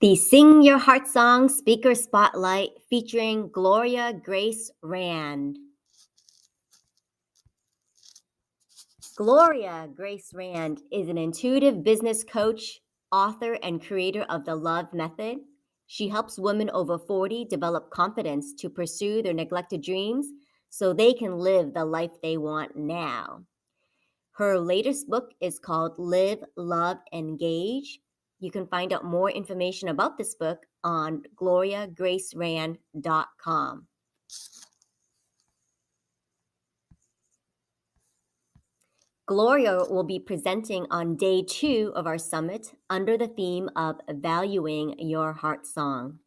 The Sing Your Heart Song Speaker Spotlight featuring Gloria Grace Rand. Gloria Grace Rand is an intuitive business coach, author, and creator of the Love Method. She helps women over 40 develop confidence to pursue their neglected dreams so they can live the life they want now. Her latest book is called Live, Love, Engage. You can find out more information about this book on gloriagracerand.com. Gloria will be presenting on day 2 of our summit under the theme of Valuing Your Heart Song.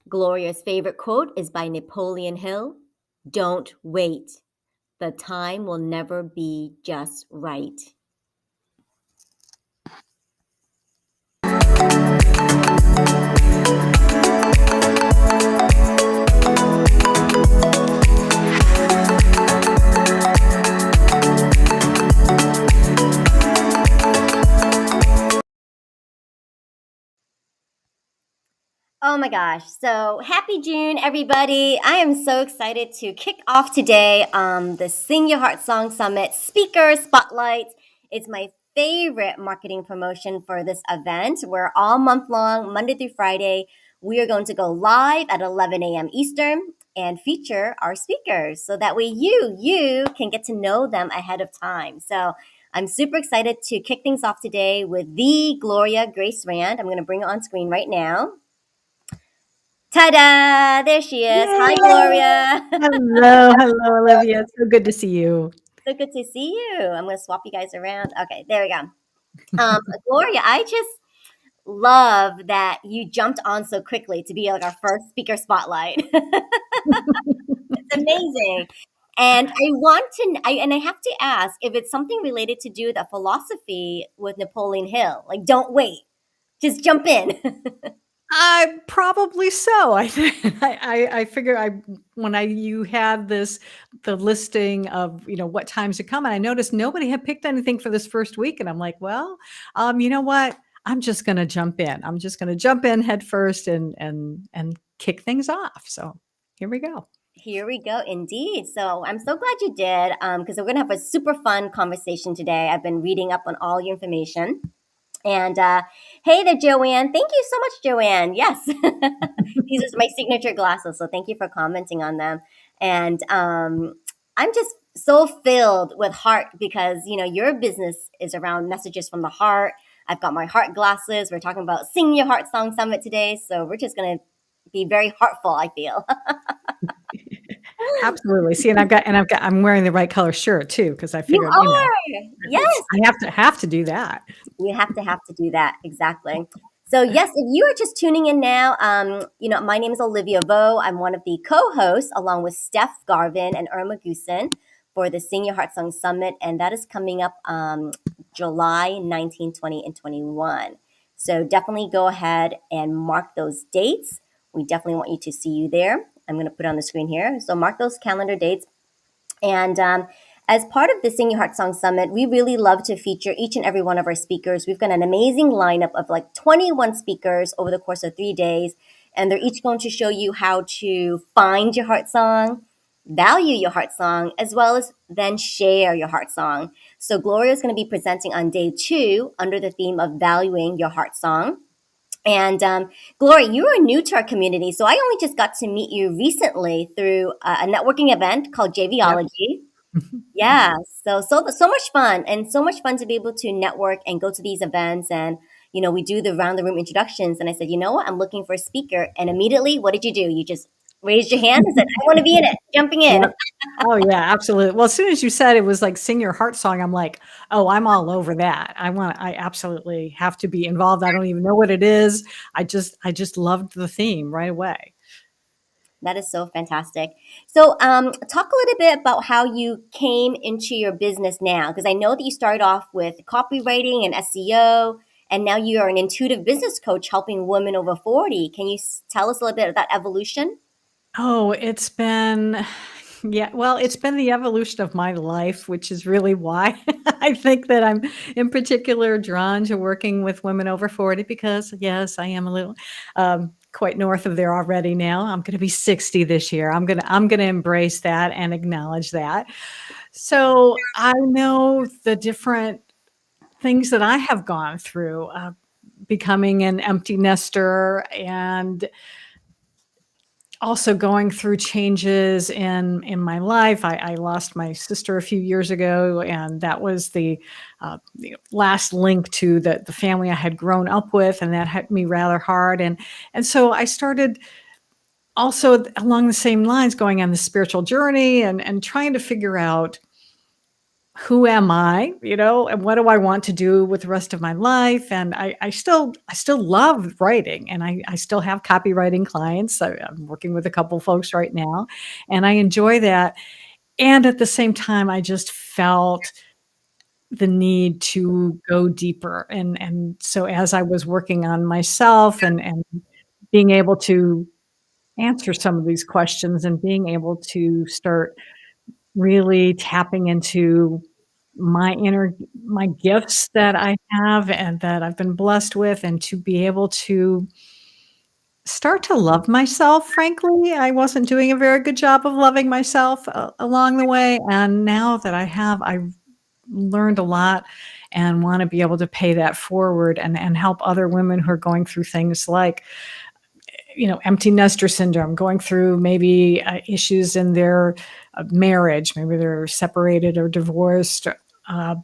Gloria's favorite quote is by Napoleon Hill: "Don't wait. The time will never be just right." Oh my gosh. So happy June, everybody. I am so excited to kick off today the Sing Your Heart Song Summit Speaker Spotlight. It's my favorite marketing promotion for this event. We're all month long, Monday through Friday. We are going to go live at 11 a.m. Eastern and feature our speakers. So that way you can get to know them ahead of time. So I'm super excited to kick things off today with the Gloria Grace Rand. I'm going to bring her on screen right now. Ta-da! There she is. Hi, Yay! Gloria. Hello, Olivia. It's so good to see you. So good to see you. I'm going to swap you guys around. Okay, there we go. Gloria, I just love that you jumped on so quickly to be like our first speaker spotlight. It's amazing. And I have to ask if it's something related to do with a philosophy with Napoleon Hill. Like, don't wait, just jump in. I probably so. I figure you had the listing of what times to come, and I noticed nobody had picked anything for this first week, and I'm like, well, you know what? I'm just going to jump in. I'm just going to jump in head first and kick things off. So here we go. Here we go, indeed. So I'm so glad you did, because we're going to have a super fun conversation today. I've been reading up on all your information. And hey there, Joanne. Thank you so much, Joanne. Yes, these are my signature glasses, so thank you for commenting on them. And I'm just so filled with heart because, your business is around messages from the heart. I've got my heart glasses. We're talking about Sing Your Heart Song Summit today, so we're just going to be very heartful, I feel. Absolutely. See, I'm wearing the right color shirt too, because I You figured, are. Yes. I have to do that. You have to do that. Exactly. So yes, if you are just tuning in now, my name is Olivia Vo. I'm one of the co-hosts along with Steph Garvin and Irma Goosen for the Sing Your Heart Song Summit. And that is coming up July 19, 20, and 21. So definitely go ahead and mark those dates. We definitely want you to see you there. I'm going to put it on the screen here. So mark those calendar dates. And as part of the Sing Your Heart Song Summit, we really love to feature each and every one of our speakers. We've got an amazing lineup of like 21 speakers over the course of 3 days, and they're each going to show you how to find your heart song, value your heart song, as well as then share your heart song. So Gloria is going to be presenting on day 2 under the theme of valuing your heart song. And Gloria, you are new to our community, so I only just got to meet you recently through a networking event called Yep. JVology. Yeah, so much fun, and so much fun to be able to network and go to these events. And we do the round the room introductions. And I said, you know what, I'm looking for a speaker. And immediately, what did you do? You just raised your hand and said, I want to be in it, jumping in. Yep. Oh yeah, absolutely. Well, as soon as you said it was like Sing Your Heart Song, I'm like, oh, I'm all over that. I absolutely have to be involved. I don't even know what it is. I just loved the theme right away. That is so fantastic. So, talk a little bit about how you came into your business now, because I know that you started off with copywriting and SEO, and now you are an intuitive business coach helping women over 40. Can you tell us a little bit of that evolution? Oh, it's been Yeah, well, it's been the evolution of my life, which is really why I think that I'm in particular drawn to working with women over 40 because, yes, I am a little quite north of there already now. I'm going to be 60 this year. I'm going to embrace that and acknowledge that. So, I know the different things that I have gone through, becoming an empty nester and also going through changes in my life. I lost my sister a few years ago, and that was the last link to the family I had grown up with, and that hit me rather hard. And so I started also along the same lines, going on the spiritual journey and trying to figure out who am I, and what do I want to do with the rest of my life? And I still love writing, and I still have copywriting clients. I'm working with a couple folks right now, and I enjoy that. And at the same time, I just felt the need to go deeper. And so as I was working on myself and being able to answer some of these questions and being able to start really tapping into my inner my gifts that I have and that I've been blessed with, and to be able to start to love myself, frankly. I wasn't doing a very good job of loving myself, along the way, and now that I have, I've learned a lot and wanna be able to pay that forward and help other women who are going through things like, empty nester syndrome, going through maybe issues in their marriage. Maybe they're separated or divorced, uh,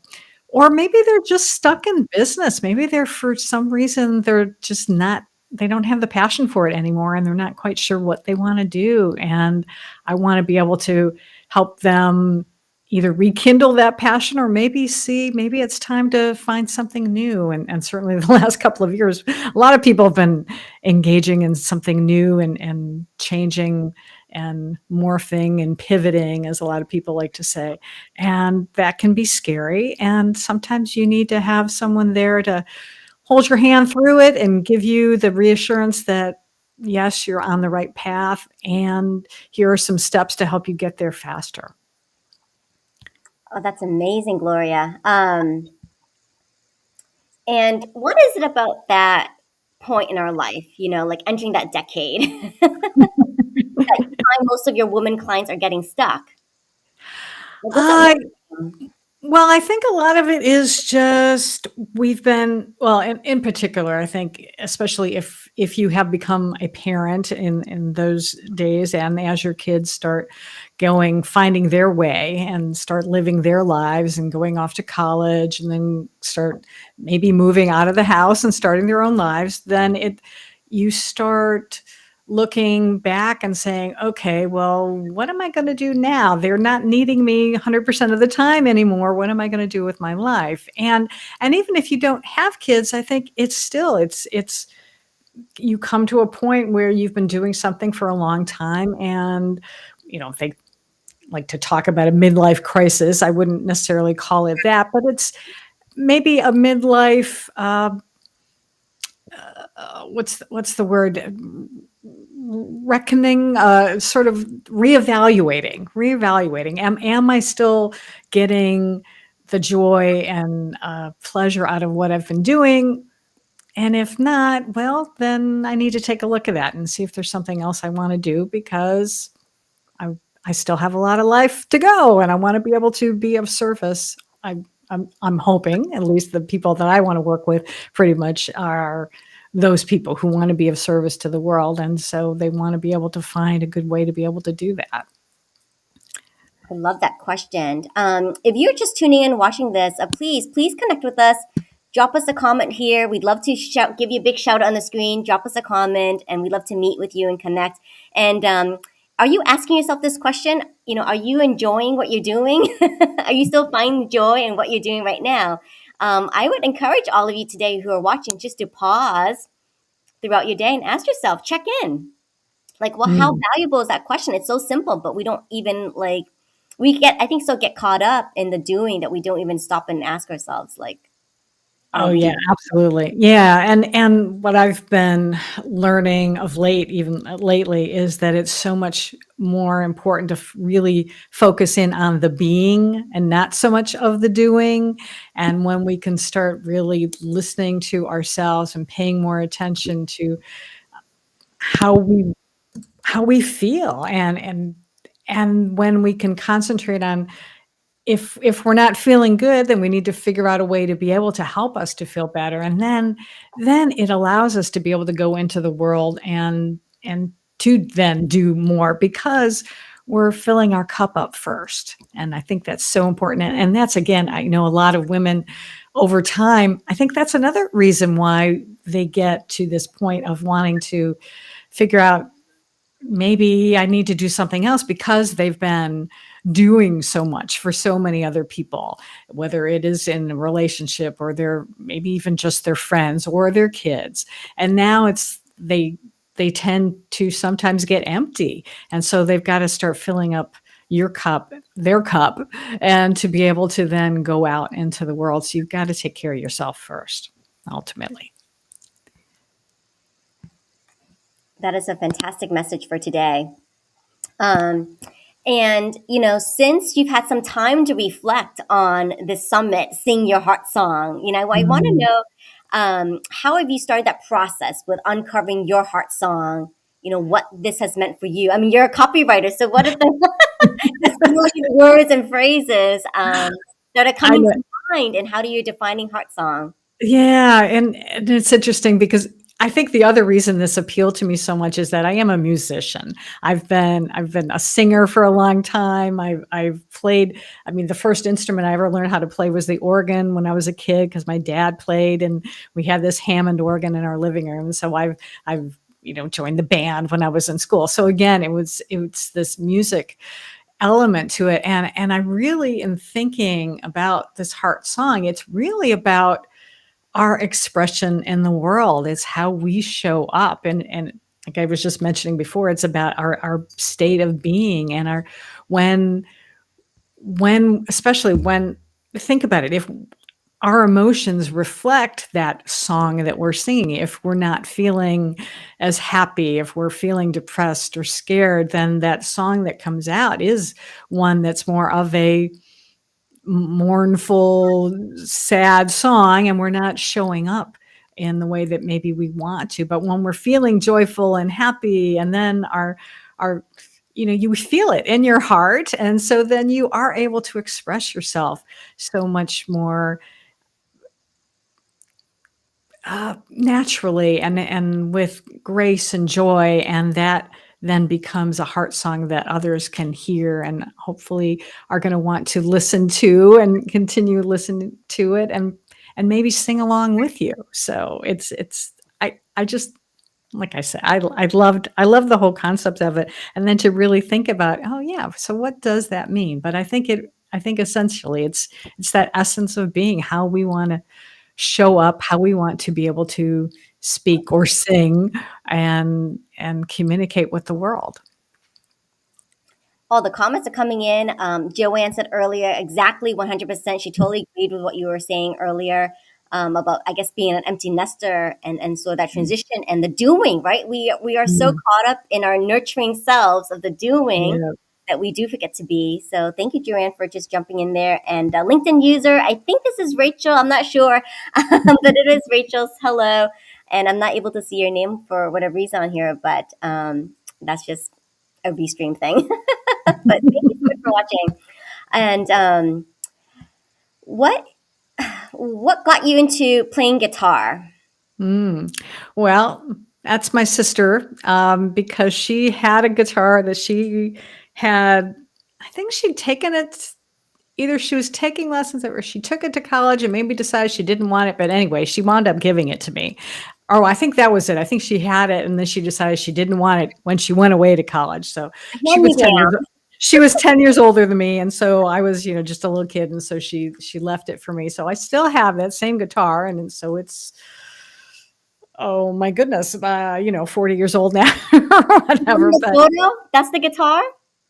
or maybe they're just stuck in business. Maybe they're, for some reason, they're just not, they don't have the passion for it anymore and they're not quite sure what they want to do. And I want to be able to help them either rekindle that passion or maybe see maybe it's time to find something new. And certainly the last couple of years, a lot of people have been engaging in something new and changing and morphing and pivoting, as a lot of people like to say. And that can be scary. And sometimes you need to have someone there to hold your hand through it and give you the reassurance that, yes, you're on the right path. And here are some steps to help you get there faster. Oh, that's amazing, Gloria. And what is it about that point in our life, like entering that decade, that you find most of your woman clients are getting stuck? Like, what's that Uh, look like? Well, I think a lot of it is just we've been well, in particular, I think especially if you have become a parent in those days, and as your kids start finding their way and start living their lives and going off to college and then start maybe moving out of the house and starting their own lives, then you start looking back and saying, okay, well, what am I going to do now? They're not needing me 100% of the time anymore. What am I going to do with my life? And even if you don't have kids, I think it's you come to a point where you've been doing something for a long time, and they like to talk about a midlife crisis. I wouldn't necessarily call it that, but it's maybe a midlife what's the word, reckoning, sort of reevaluating. Am I still getting the joy and pleasure out of what I've been doing? And if not, well, then I need to take a look at that and see if there's something else I want to do, because I I still have a lot of life to go, and I want to be able to be of service. I'm hoping at least the people that I want to work with pretty much are those people who want to be of service to the world, and so they want to be able to find a good way to be able to do that. I love that question. If you're just tuning in, watching this, please connect with us. Drop us a comment here. We'd love to give you a big shout out on the screen. Drop us a comment, and we'd love to meet with you and connect. And are you asking yourself this question? Are you enjoying what you're doing? Are you still finding joy in what you're doing right now? I would encourage all of you today who are watching just to pause throughout your day and ask yourself, check in. Like, well, how Mm. valuable is that question? It's so simple, but we don't even like I think, so get caught up in the doing that we don't even stop and ask ourselves, like, Oh, Do yeah, absolutely. Yeah, and what I've been learning of late, even lately, is that it's so much more important to really focus in on the being and not so much of the doing. And when we can start really listening to ourselves and paying more attention to how we how we feel, and when we can concentrate on, if we're not feeling good, then we need to figure out a way to be able to help us to feel better, and then it allows us to be able to go into the world and to then do more because we're filling our cup up first. And I think that's so important. And that's, again, I know a lot of women over time, I think that's another reason why they get to this point of wanting to figure out, maybe I need to do something else, because they've been doing so much for so many other people, whether it is in a relationship or they're maybe even just their friends or their kids. And now they tend to sometimes get empty. And so they've got to start filling up your cup, their cup, and to be able to then go out into the world. So you've got to take care of yourself first, ultimately. That is a fantastic message for today. Um, and, since you've had some time to reflect on this summit, Sing Your Heart Song, I want to Mm. know, how have you started that process with uncovering your heart song? What this has meant for you. I mean, you're a copywriter, so what are some of these words and phrases that are I coming to mind, and how do you defining heart song? Yeah, and it's interesting because I think the other reason this appealed to me so much is that I am a musician. I've been a singer for a long time. I've played, I mean, the first instrument I ever learned how to play was the organ when I was a kid, because my dad played, and we had this Hammond organ in our living room. So I've joined the band when I was in school. So again, it's this music element to it. And I really am thinking about this heart song. It's really about our expression in the world. It's how we show up. And like I was just mentioning before, it's about our state of being, and our when especially when, think about it, if our emotions reflect that song that we're singing. If we're not feeling as happy, if we're feeling depressed or scared, then that song that comes out is one that's more of a mournful, sad song, and we're not showing up in the way that maybe we want to. But when we're feeling joyful and happy, and then our you feel it in your heart, and so then you are able to express yourself so much more naturally, and with grace and joy, and that then becomes a heart song that others can hear and hopefully are going to want to listen to and continue listening to it, and maybe sing along with you. So it's I just, like I said, I love the whole concept of it, and then to really think about, oh yeah, so what does that mean? But I think essentially it's that essence of being, how we want to show up, how we want to be able to speak or sing and communicate with the world. Oh, the comments are coming in. Joanne said earlier, exactly 100%. She totally agreed with what you were saying earlier, about, I guess, being an empty nester, and so that transition and the doing, right? We are so Mm, caught up in our nurturing selves of the doing yeah. that we do forget to be. So thank you, Joanne, for just jumping in there. And LinkedIn user, I think this is Rachel. I'm not sure, but it is Rachel's hello. And I'm not able to see your name for whatever reason on here, but that's just a restream thing. But thank you so much for watching. And what what got you into playing guitar? Mm. Well, that's my sister, because she had a guitar that she had, I think she'd taken it, either she was taking lessons or she took it to college and maybe decided she didn't want it. But anyway, she wound up giving it to me. Oh, I think that was it. I think she had it and then she decided she didn't want it when she went away to college. So she Hand was me 10 years down. she was 10 years older than me, and so I was, just a little kid, and so she left it for me. So I still have that same guitar, and so it's, oh my goodness, 40 years old now or From whatever. the But photo, that's the guitar.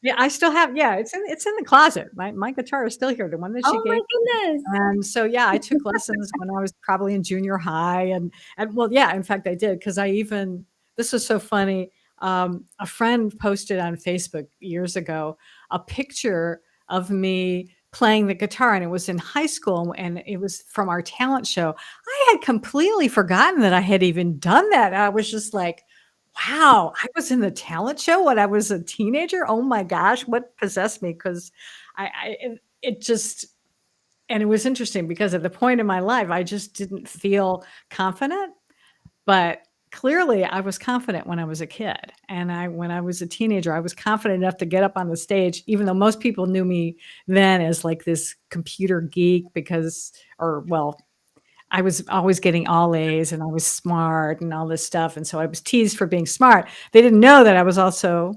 Yeah, I still have yeah, it's in the closet. My guitar is still here, the one that she Oh gave my goodness. and so, yeah, I took lessons when I was probably in junior high and well, yeah, in fact, I did because I even this was so funny. A friend posted on Facebook years ago a picture of me playing the guitar, and it was in high school, and it was from our talent show. I had completely forgotten that I had even done that. I was just like, "Wow, I was in the talent show when I was a teenager? Oh my gosh, what possessed me?" 'Cause it just and it was interesting because at the point in my life, I just didn't feel confident, but clearly I was confident when I was a kid. And when I was a teenager, I was confident enough to get up on the stage, even though most people knew me then as like this computer geek because, or well, I was always getting all A's and I was smart and all this stuff. And so I was teased for being smart. They didn't know that I was also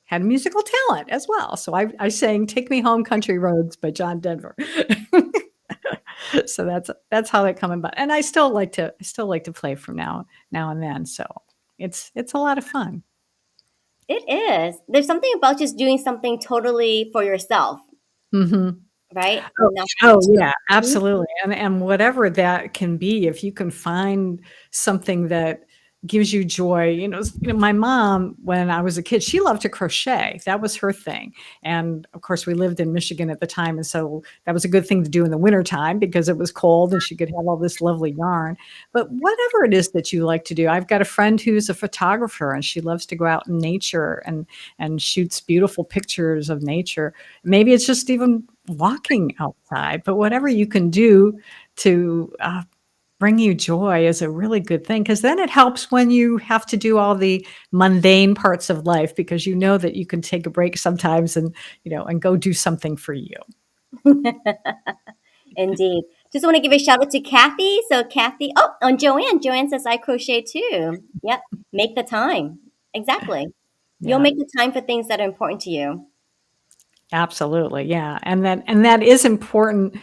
had musical talent as well. So I sang "Take Me Home, Country Roads" by John Denver. So that's how that come about. And I still like to play from now and then. So it's a lot of fun. It is. There's something about just doing something totally for yourself, Mhm. right? Oh, Not having oh, to. yeah, Mhm. absolutely, and whatever that can be, if you can find something that gives you joy, my mom, when I was a kid, she loved to crochet, that was her thing, and, of course, we lived in Michigan at the time, and so that was a good thing to do in the wintertime because it was cold and she could have all this lovely yarn, but whatever it is that you like to do, I've got a friend who's a photographer, and she loves to go out in nature and shoots beautiful pictures of nature. Maybe it's just even walking outside, but whatever you can do to bring you joy is a really good thing because then it helps when you have to do all the mundane parts of life because you know that you can take a break sometimes and go do something for you. Indeed. Just want to give a shout out to Kathy. So Kathy, oh, and Joanne. Joanne says I crochet too. Yep. Make the time. Exactly. You'll Yeah. make the time for things that are important to you. Absolutely, yeah, and that is important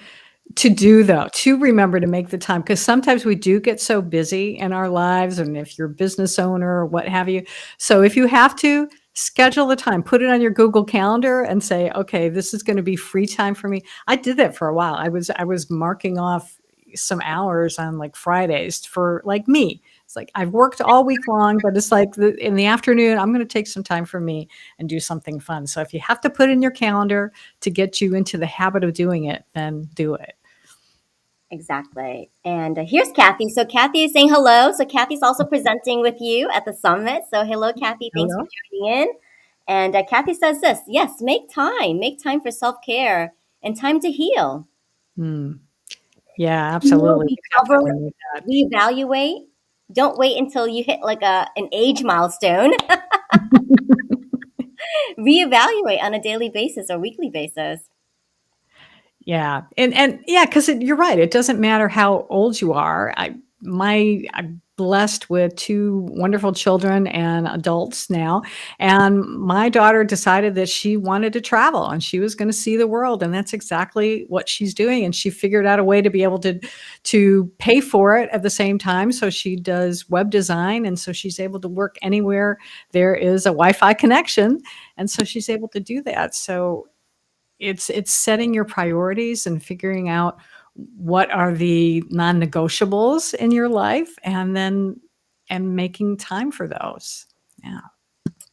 to do though, to remember to make the time because sometimes we do get so busy in our lives, and if you're a business owner or what have you. So if you have to, schedule the time, put it on your Google Calendar and say, "Okay, this is gonna be free time for me." I did that for a while. I was marking off some hours on, like, Fridays for, like, me. It's like, I've worked all week long, but it's like in the afternoon, I'm gonna take some time for me and do something fun. So if you have to put in your calendar to get you into the habit of doing it, then do it. Exactly. And here's Kathy. So Kathy is saying hello. So Kathy's also presenting with you at the summit. So hello, Kathy. Thanks for Hello? joining in. And Kathy says this, yes, make time for self care and time to heal. Mm. Yeah, Heal, absolutely. We recover, definitely need that. reevaluate. Don't wait until you hit like an age milestone. Reevaluate on a daily basis or weekly basis. Yeah, and yeah, 'cause you're right, it doesn't matter how old you are. I'm blessed with 2 wonderful children and adults now, and my daughter decided that she wanted to travel and she was gonna see the world, and that's exactly what she's doing, and she figured out a way to be able to pay for it at the same time, so she does web design, and so she's able to work anywhere there is a Wi-Fi connection, and so she's able to do that, so it's setting your priorities and figuring out what are the non-negotiables in your life and making time for those. Yeah.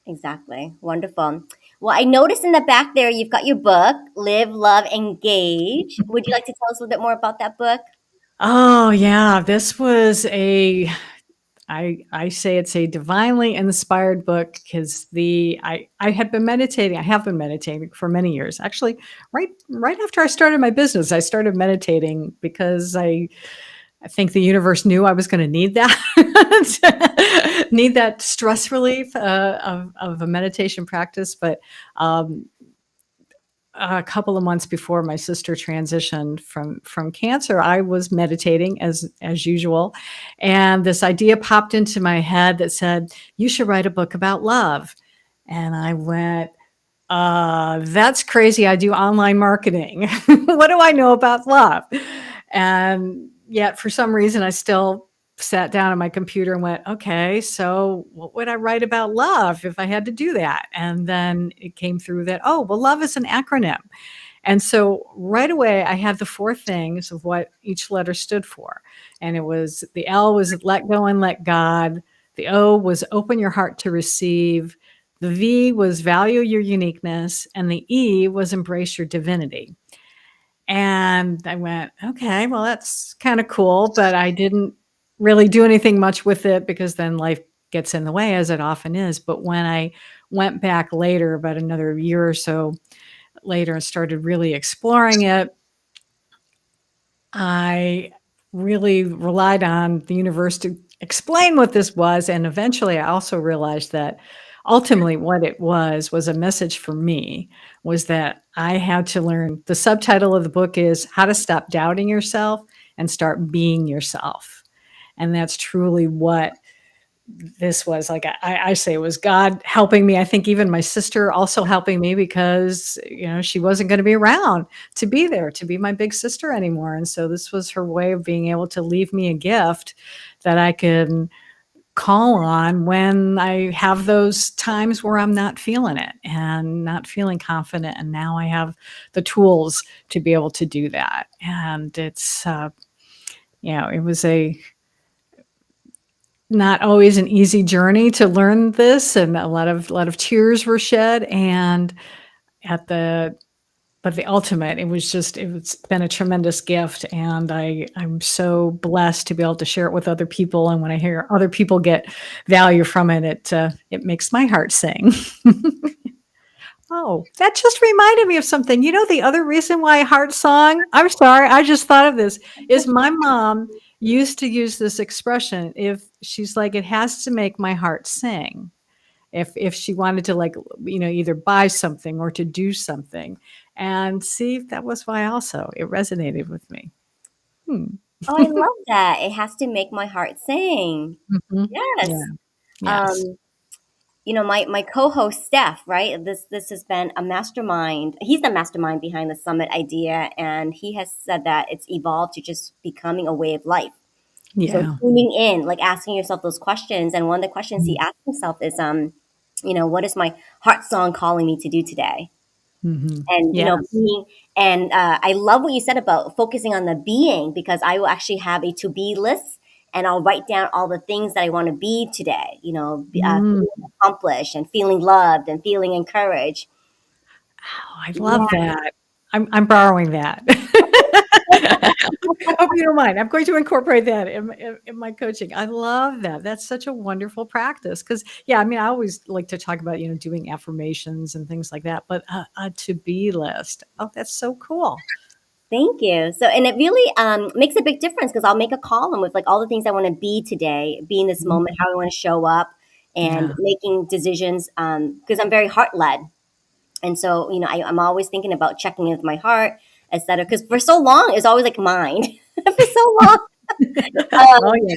Exactly. Wonderful. Well, I noticed in the back there you've got your book, Live, Love, Engage. Would you like to tell us a little bit more about that book? Oh, yeah, this was I say it's a divinely inspired book because I had been meditating. I have been meditating for many years. Actually, right after I started my business, I started meditating because I think the universe knew I was gonna need that need that stress relief, of a meditation practice, but, a couple of months before my sister transitioned from cancer, I was meditating as usual, and this idea popped into my head that said, "You should write a book about love." And I went, that's crazy. I do online marketing. What do I know about love?" And yet, for some reason, I still sat down at my computer and went, okay, so what would I write about love if I had to do that? And then it came through that, oh, well, love is an acronym. And so right away, I had the four things of what each letter stood for. And it was the L was let go and let God. The O was open your heart to receive. The V was value your uniqueness. And the E was embrace your divinity. And I went, okay, well, that's kind of cool. But I didn't really do anything much with it because then life gets in the way, as it often is. But when I went back later, about another year or so later, and started really exploring it, I really relied on the universe to explain what this was. And eventually I also realized that ultimately what it was a message for me, was that I had to learn. The subtitle of the book is How to Stop Doubting Yourself and Start Being Yourself. And that's truly what this was. Like I say, it was God helping me. I think even my sister also helping me, because she wasn't going to be around to be there to be my big sister anymore. And so this was her way of being able to leave me a gift that I can call on when I have those times where I'm not feeling it and not feeling confident. And now I have the tools to be able to do that. And it's it was a not always an easy journey to learn this, and a lot of tears were shed. And at the but the ultimate, it's been a tremendous gift, and I'm so blessed to be able to share it with other people. And when I hear other people get value from it, it makes my heart sing. Oh, that just reminded me of something. The other reason why heart song, I'm sorry, I just thought of this, is my mom used to use this expression. If she's like, it has to make my heart sing. If she wanted to, like, either buy something or to do something. And see, that was why also it resonated with me. Hmm. Oh, I love that. It has to make my heart sing. Mhm. Yeah. Yes. Yes. Um, my co-host Steph, right? This has been a mastermind. He's the mastermind behind the summit idea, and he has said that it's evolved to just becoming a way of life. So Yeah. tuning in, like asking yourself those questions, and one of the questions he Mhm. asked himself is, what is my heart song calling me to do today? Mhm. And Yes. being, and I love what you said about focusing on the being, because I will actually have a to be list, and I'll write down all the things that I want to be today. Mm. Feeling accomplished and feeling loved and feeling encouraged. Oh, I love Yeah, that. I'm borrowing that. Hope you don't mind. I'm going to incorporate that in my coaching. I love that. That's such a wonderful practice. Because, yeah, I mean, I always like to talk about, doing affirmations and things like that, but a to-be list. Oh, that's so cool. thank you. So, and it really makes a big difference, because I'll make a column with like all the things I want to be today, be in this moment, Mhm. how I want to show up, and Yeah. making decisions, because I'm very heart led. And so, I'm always thinking about checking in with my heart, etc. Because for so long, it's always like mind. for so long, Oh, um, yeah.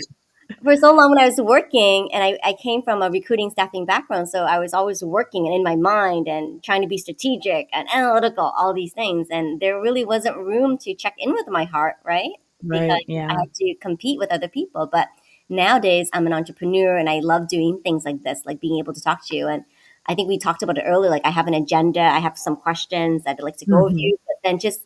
for so long when I was working, and I came from a recruiting staffing background, so I was always working and in my mind and trying to be strategic and analytical, all these things, and there really wasn't room to check in with my heart, right? Because Right. I Yeah. had to compete with other people. But nowadays, I'm an entrepreneur, and I love doing things like this, like being able to talk to you. And I think we talked about it earlier. Like, I have an agenda, I have some questions I'd like to go with Mhm. you, but then just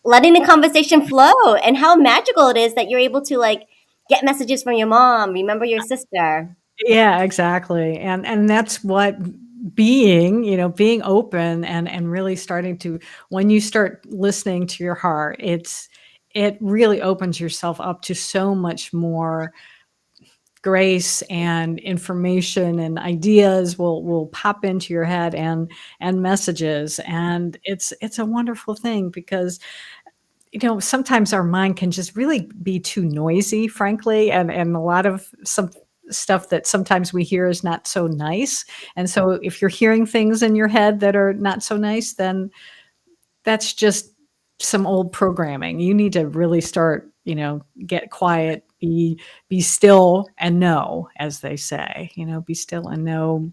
letting the conversation flow, and how magical it is that you're able to like get messages from your mom, remember your sister. Yeah, exactly. And that's what being open and really starting to, when you start listening to your heart, it really opens yourself up to so much more grace, and information and ideas will pop into your head, and messages. And it's a wonderful thing, because sometimes our mind can just really be too noisy, frankly, and a lot of some stuff that sometimes we hear is not so nice. And so if you're hearing things in your head that are not so nice, then that's just some old programming. You need to really start, get quiet, be still and know, as they say, be still and know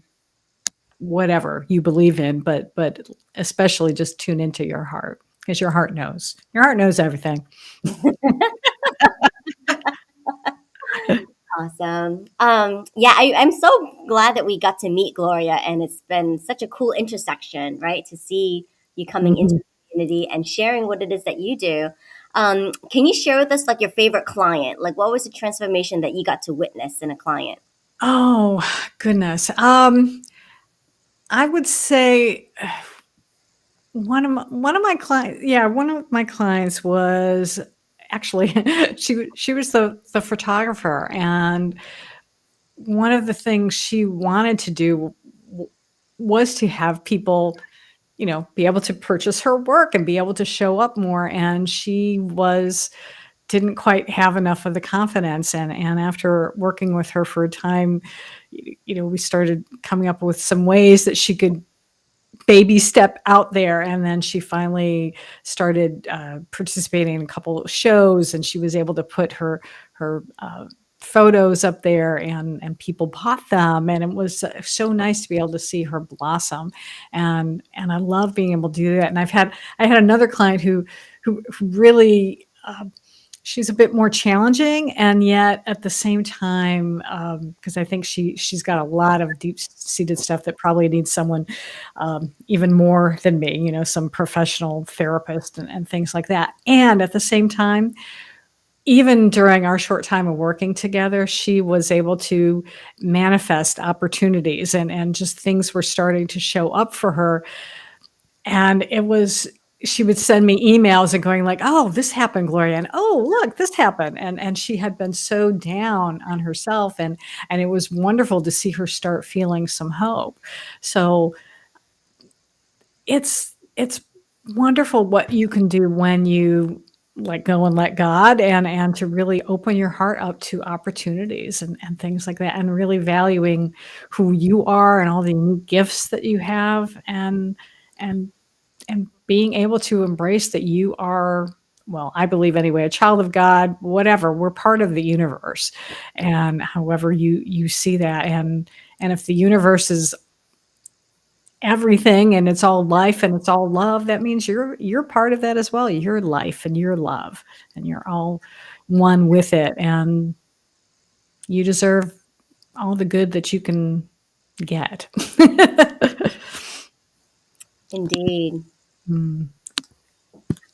whatever you believe in, but especially just tune into your heart, because your heart knows. Your heart knows everything. Awesome. Yeah, I'm so glad that we got to meet Gloria, and it's been such a cool intersection, right? To see you coming into Mhm. the community and sharing what it is that you do. Can you share with us like your favorite client? Like, what was the transformation that you got to witness in a client? Oh, goodness. I would say one of my clients was actually she was the photographer, and one of the things she wanted to do w was to have people, be able to purchase her work and be able to show up more, and she was didn't quite have enough of the confidence, and after working with her for a time, we started coming up with some ways that she could baby step out there, and then she finally started participating in a couple of shows, and she was able to put her photos up there, and people bought them, and it was so nice to be able to see her blossom, and I love being able to do that. And I had another client who really she's a bit more challenging, and yet at the same time, because I think she's got a lot of deep-seated stuff that probably needs someone, even more than me, some professional therapist and things like that. And at the same time, even during our short time of working together, she was able to manifest opportunities, and just things were starting to show up for her, and it was she would send me emails and going like, "Oh, this happened, Gloria," and, "Oh, look, this happened," and she had been so down on herself, and it was wonderful to see her start feeling some hope. So, it's wonderful what you can do when you let go and let God, and to really open your heart up to opportunities and things like that, and really valuing who you are and all the unique gifts that you have, and being able to embrace that you are, well, I believe anyway, a child of God, whatever, we're part of the universe. And however you see that, and if the universe is everything and it's all life and it's all love, that means you're part of that as well. You're life and you're love, and you're all one with it, and you deserve all the good that you can get. Indeed. Mm.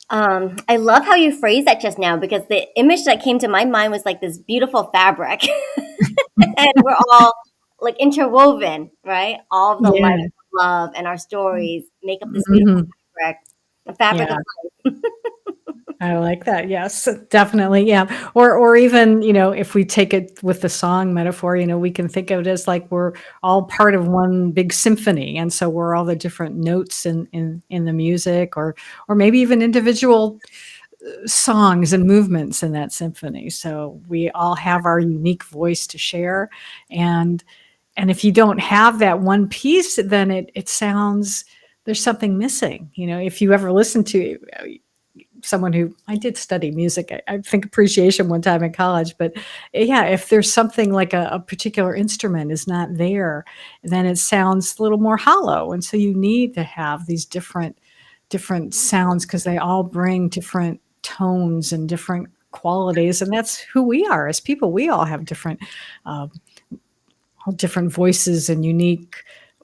I love how you phrased that just now because the image that came to my mind was like this beautiful fabric, and we're all like interwoven, right? All of the light, Yeah. love, and our stories make up this beautiful Mhm. fabric, the fabric of Yeah. life. I like that. Yes, definitely. Yeah. Or even, if we take it with the song metaphor, we can think of it as like we're all part of one big symphony. And so we're all the different notes in the music, or maybe even individual songs and movements in that symphony. So we all have our unique voice to share. And and if you don't have that one piece, then it sounds there's something missing. If you ever listen to someone who I did study music. I think appreciation one time in college, but yeah, if there's something like a particular instrument is not there, then it sounds a little more hollow. And so you need to have these different sounds because they all bring different tones and different qualities, and that's who we are as people. We all have uh, different voices and unique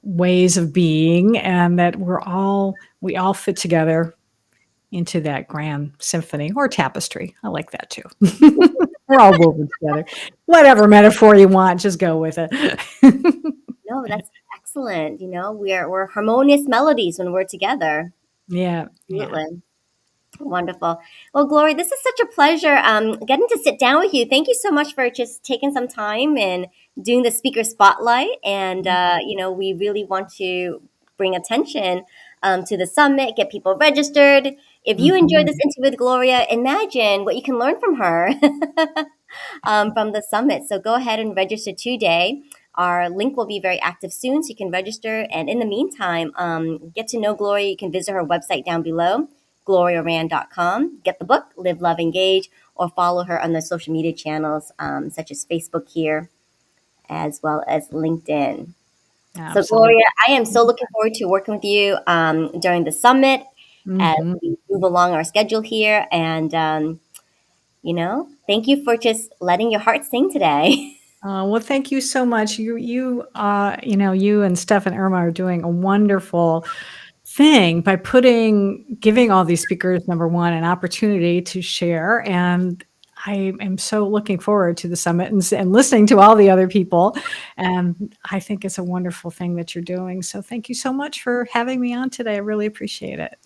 ways of being, and that we all fit together into that grand symphony or tapestry. I like that too. We're all woven together. Whatever metaphor you want, just go with it. No, that's excellent. We're harmonious melodies when we're together. Yeah, yeah. Absolutely. Wonderful. Well, Gloria, this is such a pleasure getting to sit down with you. Thank you so much for just taking some time and doing the speaker spotlight. And, we really want to bring attention to the summit, get people registered. If you enjoyed this Mhm. interview with Gloria, imagine what you can learn from her from the summit. So go ahead and register today. Our link will be very active soon, so you can register. And in the meantime, get to know Gloria. You can visit her website down below, gloriarand.com. Get the book, Live, Love, Engage, or follow her on the social media channels such as Facebook here, as well as LinkedIn. So, Gloria, Absolutely. I am so looking forward to working with you during the summit as Mhm. we move along our schedule here. And, thank you for just letting your heart sing today. Well, thank you so much. You know, you and Steph and Irma are doing a wonderful thing by giving all these speakers, number one, an opportunity to share. And I am so looking forward to the summit and listening to all the other people. And I think it's a wonderful thing that you're doing. So thank you so much for having me on today. I really appreciate it.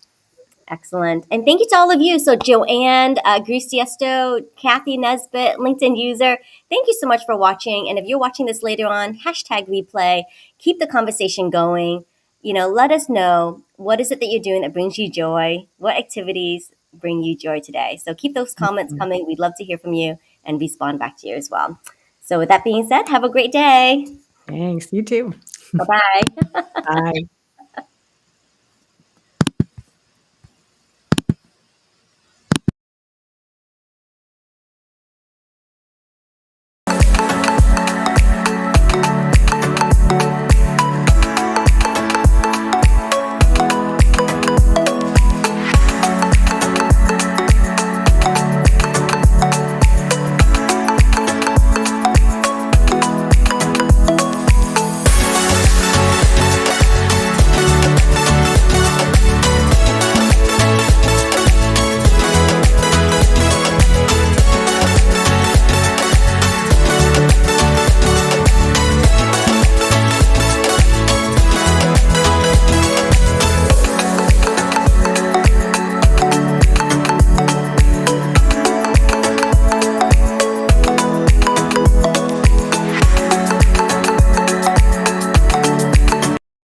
Excellent. And thank you to all of you. So, Joanne, Grusiesto, Kathy Nesbitt, LinkedIn user, thank you so much for watching. And if you're watching this later on, hashtag replay, keep the conversation going. Let us know, what is it that you're doing that brings you joy? What activities bring you joy today? So, keep those comments Mhm. coming. We'd love to hear from you and respond back to you as well. So, with that being said, have a great day. Thanks. You too. Bye bye. Bye.